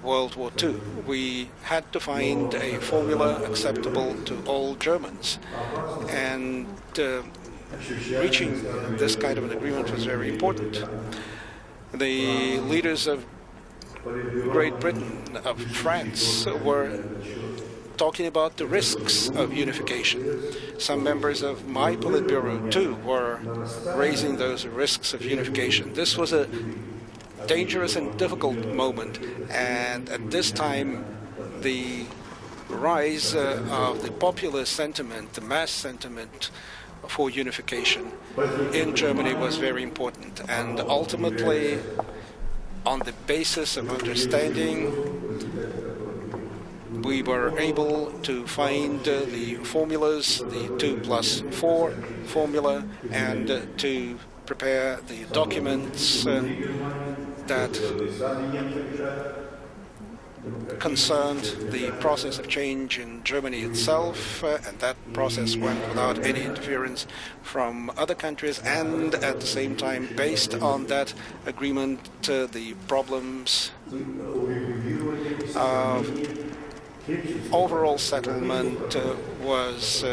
World War II. We had to find a formula acceptable to all Germans. And reaching this kind of an agreement was very important. The leaders of Great Britain, of France, were talking about the risks of unification. Some members of my Politburo, too, were raising those risks of unification. This was a dangerous and difficult moment, and at this time, the rise of the popular sentiment, the mass sentiment for unification in Germany was very important. And ultimately, on the basis of understanding, we were able to find the formulas, the 2+4 formula, and to prepare the documents that concerned the process of change in Germany itself, and that process went without any interference from other countries, and at the same time, based on that agreement, the problems of overall settlement was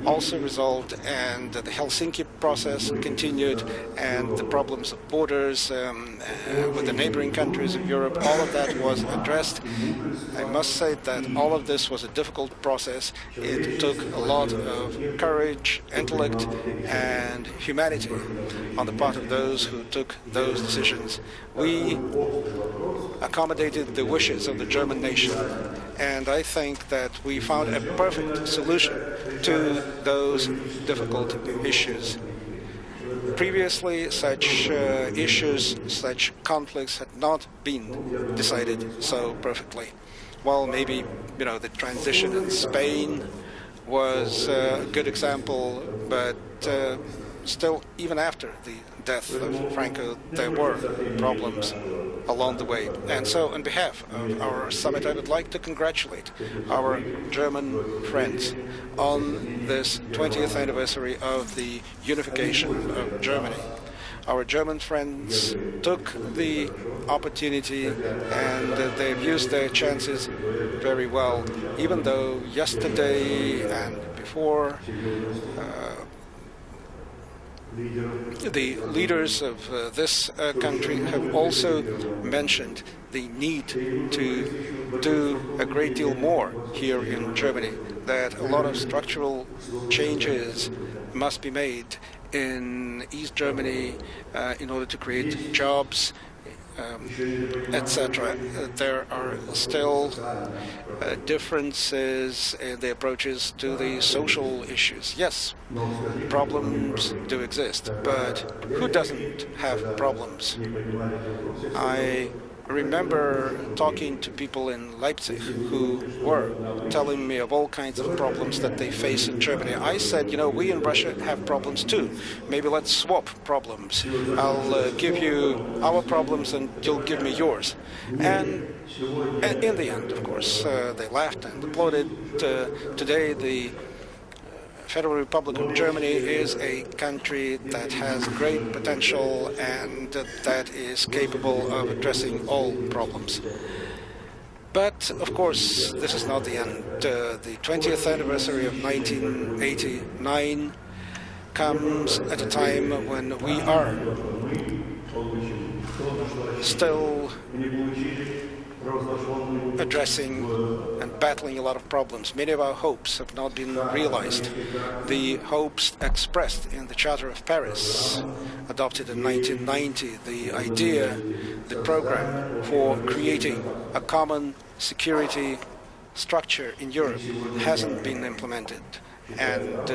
also resolved, and the Helsinki process continued, and the problems of borders with the neighboring countries of Europe, all of that was addressed. I must say that all of this was a difficult process. It took a lot of courage, intellect, and humanity on the part of those who took those decisions. We accommodated the wishes of the German nation, and I think that we found a perfect solution to those difficult issues. Previously, such issues, such conflicts had not been decided so perfectly. Well, maybe, the transition in Spain was a good example, but still, even after the death of Franco, there were problems along the way. And so, on behalf of our summit, I would like to congratulate our German friends on this 20th anniversary of the unification of Germany. Our German friends took the opportunity and they've used their chances very well, even though yesterday and before the leaders of this country have also mentioned the need to do a great deal more here in Germany, that a lot of structural changes must be made in East Germany in order to create jobs, etc. There are still differences in the approaches to the social issues. Yes, problems do exist, but who doesn't have problems? I remember talking to people in Leipzig who were telling me of all kinds of problems that they face in Germany. I said, we in Russia have problems too. Maybe let's swap problems. I'll give you our problems and you'll give me yours. And in the end, of course, they laughed and applauded. Today, the Federal Republic of Germany is a country that has great potential and that is capable of addressing all problems. But, of course, this is not the end. The 20th anniversary of 1989 comes at a time when we are still addressing and battling a lot of problems. Many of our hopes have not been realized. The hopes expressed in the Charter of Paris, adopted in 1990, the idea, the program for creating a common security structure in Europe hasn't been implemented. And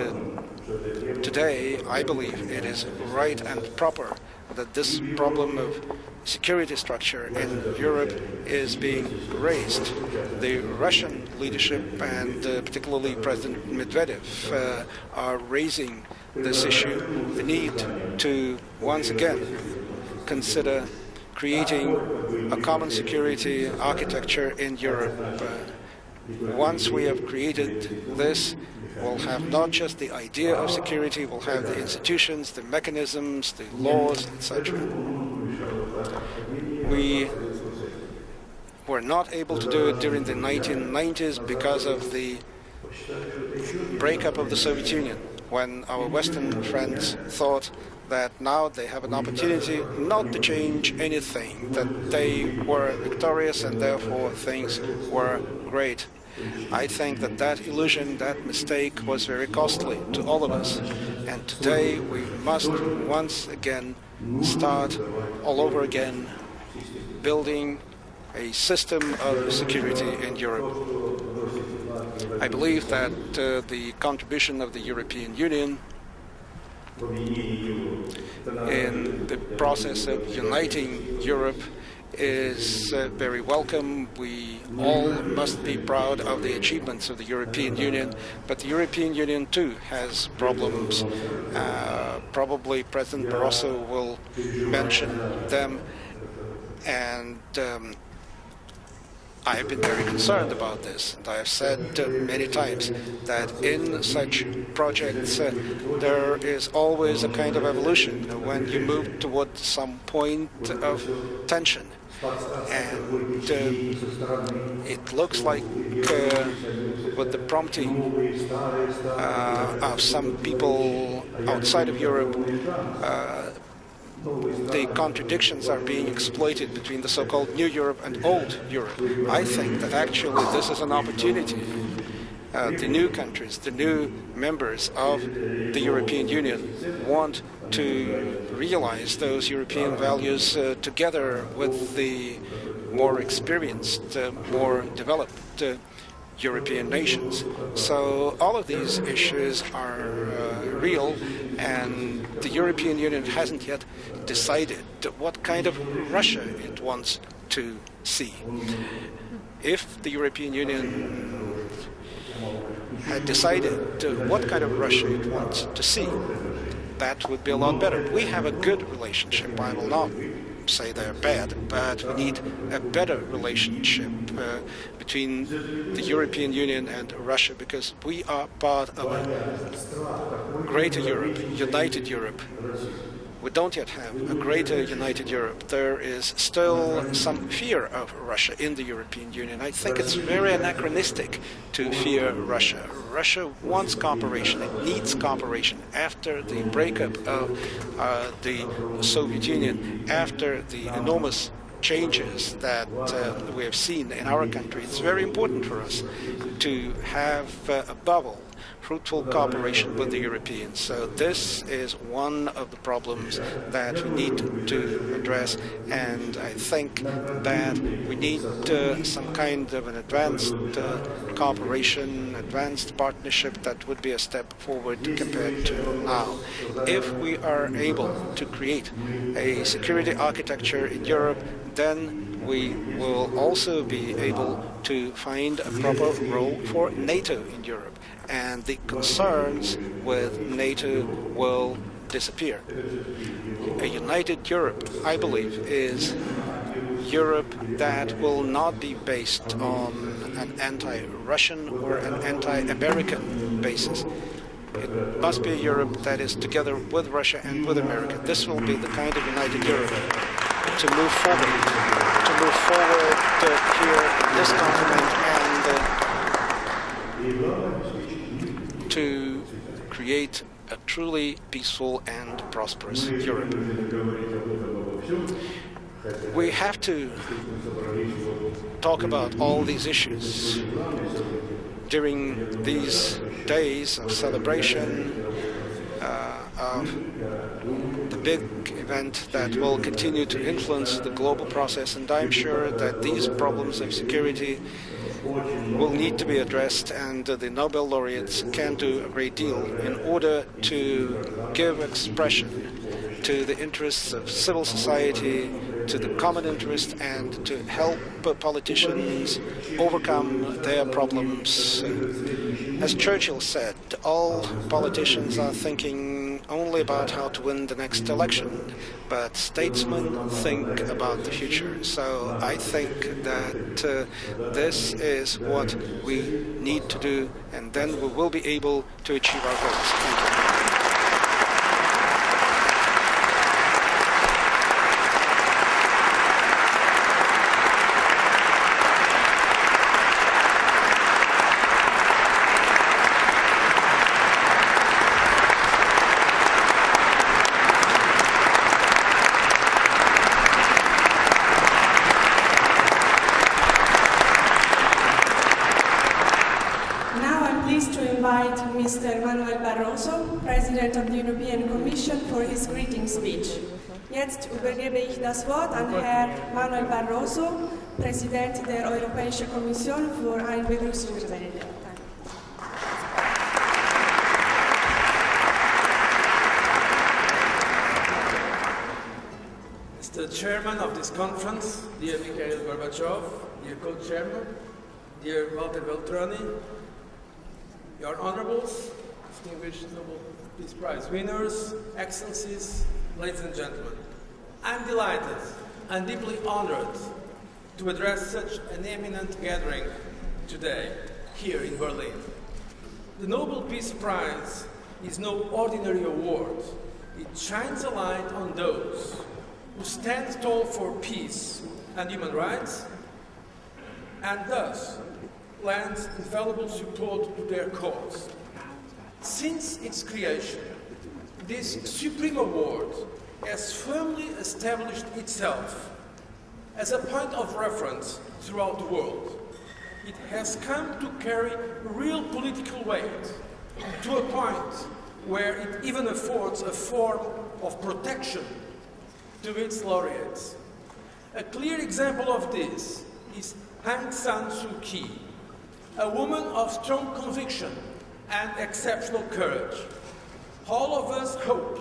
today, I believe it is right and proper that this problem of security structure in Europe is being raised. The Russian leadership and particularly President Medvedev are raising this issue, the need to once again consider creating a common security architecture in Europe. Once we have created this, we'll have not just the idea of security, we'll have the institutions, the mechanisms, the laws, etc. We were not able to do it during the 1990s because of the breakup of the Soviet Union, when our Western friends thought that now they have an opportunity not to change anything, that they were victorious and therefore things were great. I think that that illusion, that mistake was very costly to all of us. And today we must once again start all over again building a system of security in Europe. I believe that the contribution of the European Union in the process of uniting Europe is very welcome. We all must be proud of the achievements of the European Union, but the European Union too has problems. Probably President Barroso will mention them, and I have been very concerned about this, and I have said many times that in such projects there is always a kind of evolution when you move toward some point of tension. And it looks like with the prompting of some people outside of Europe, the contradictions are being exploited between the so-called New Europe and Old Europe. I think that actually this is an opportunity. The new countries, the new members of the European Union want to realize those European values together with the more experienced, more developed European nations. So all of these issues are real, and the European Union hasn't yet decided what kind of Russia it wants to see. If the European Union had decided what kind of Russia it wants to see, that would be a lot better. We have a good relationship. I will not say they're bad, but we need a better relationship between the European Union and Russia, because we are part of a greater Europe, united Europe. We don't yet have a greater united Europe. There is still some fear of Russia in the European Union. I think it's very anachronistic to fear Russia. Russia wants cooperation. It needs cooperation. After the breakup of the Soviet Union, after the enormous changes that we have seen in our country, it's very important for us to have a bubble, fruitful cooperation with the Europeans. So this is one of the problems that we need to address, and I think that we need some kind of an advanced cooperation, advanced partnership that would be a step forward compared to now. If we are able to create a security architecture in Europe, then we will also be able to find a proper role for NATO in Europe, and the concerns with NATO will disappear. A united Europe, I believe, is Europe that will not be based on an anti-Russian or an anti-American basis. It must be a Europe that is together with Russia and with America. This will be the kind of united Europe to move forward here in this continent, and to create a truly peaceful and prosperous Europe. We have to talk about all these issues during these days of celebration of the big event that will continue to influence the global process, and I'm sure that these problems of security will need to be addressed, and the Nobel laureates can do a great deal in order to give expression to the interests of civil society, to the common interest, and to help politicians overcome their problems. As Churchill said, all politicians are thinking only about how to win the next election, but statesmen think about the future. So I think that this is what we need to do, and then we will be able to achieve our goals. Thank you. invite Mr. Manuel Barroso, President of the European Commission, for his greeting speech. Jetzt übergebe ich das Wort an Herrn Manuel Barroso, Präsident der Europäischen Kommission, für ein Begrüßungsrede. Mr. Chairman of this conference, dear Mikhail Gorbachev, dear co-chairman, dear Walter Veltroni, your honorables, distinguished Nobel Peace Prize winners, excellencies, ladies and gentlemen, I'm delighted and deeply honored to address such an eminent gathering today here in Berlin. The Nobel Peace Prize is no ordinary award. It shines a light on those who stand tall for peace and human rights, and thus lends infallible support to their cause. Since its creation, this supreme award has firmly established itself as a point of reference throughout the world. It has come to carry real political weight, to a point where it even affords a form of protection to its laureates. A clear example of this is Aung San Suu Kyi, a woman of strong conviction and exceptional courage. All of us hope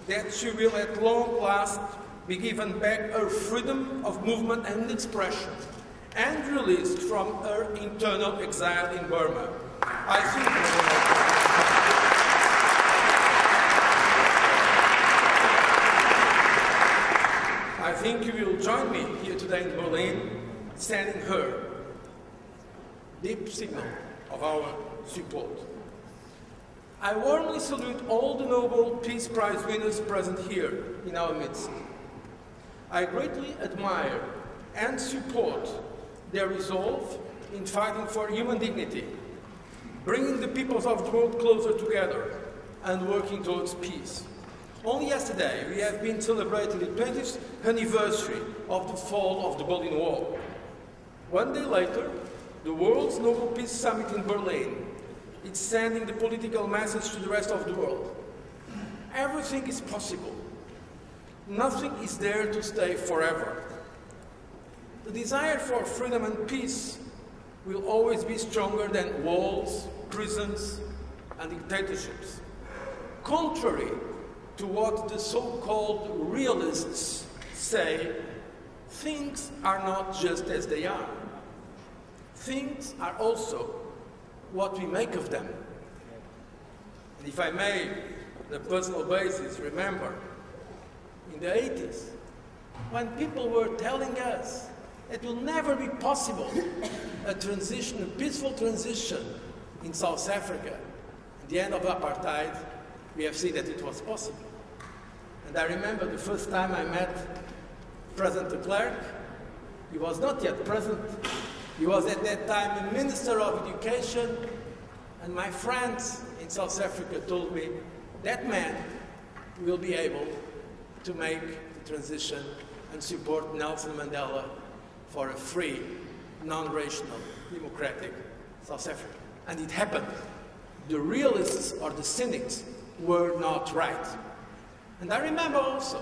that she will at long last be given back her freedom of movement and expression and released from her internal exile in Burma. I think you will join me here today in Berlin, sending her deep signal of our support. I warmly salute all the Nobel Peace Prize winners present here in our midst. I greatly admire and support their resolve in fighting for human dignity, bringing the peoples of the world closer together and working towards peace. Only yesterday, we have been celebrating the 20th anniversary of the fall of the Berlin Wall. One day later, the world's Nobel Peace Summit in Berlin is sending the political message to the rest of the world. Everything is possible. Nothing is there to stay forever. The desire for freedom and peace will always be stronger than walls, prisons, and dictatorships. Contrary to what the so-called realists say, things are not just as they are. Things are also what we make of them. And if I may, on a personal basis, remember, in the 80s, when people were telling us it will never be possible, a peaceful transition in South Africa, at the end of apartheid, we have seen that it was possible. And I remember the first time I met President de Klerk. He was not yet president. He was at that time a Minister of Education. And my friends in South Africa told me that man will be able to make the transition and support Nelson Mandela for a free, non-racial, democratic South Africa. And it happened. The realists or the cynics were not right. And I remember also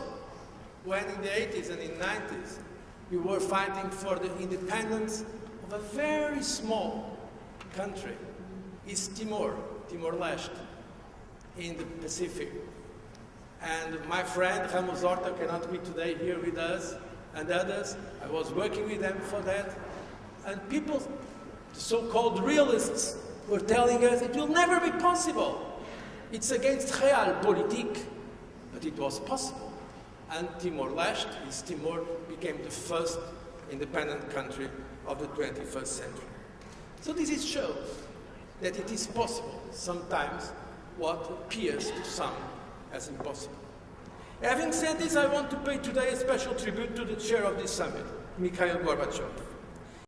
when in the 80s and in the 90s we were fighting for the independence of a very small country, East Timor, Timor-Leste, in the Pacific. And my friend Ramos Horta cannot be today here with us, and others, I was working with them for that. And people, the so-called realists, were telling us it will never be possible. It's against realpolitik, but it was possible. And Timor-Leste, East Timor, became the first independent country of the 21st century. So this shows that it is possible, sometimes, what appears to some as impossible. Having said this, I want to pay today a special tribute to the chair of this summit, Mikhail Gorbachev.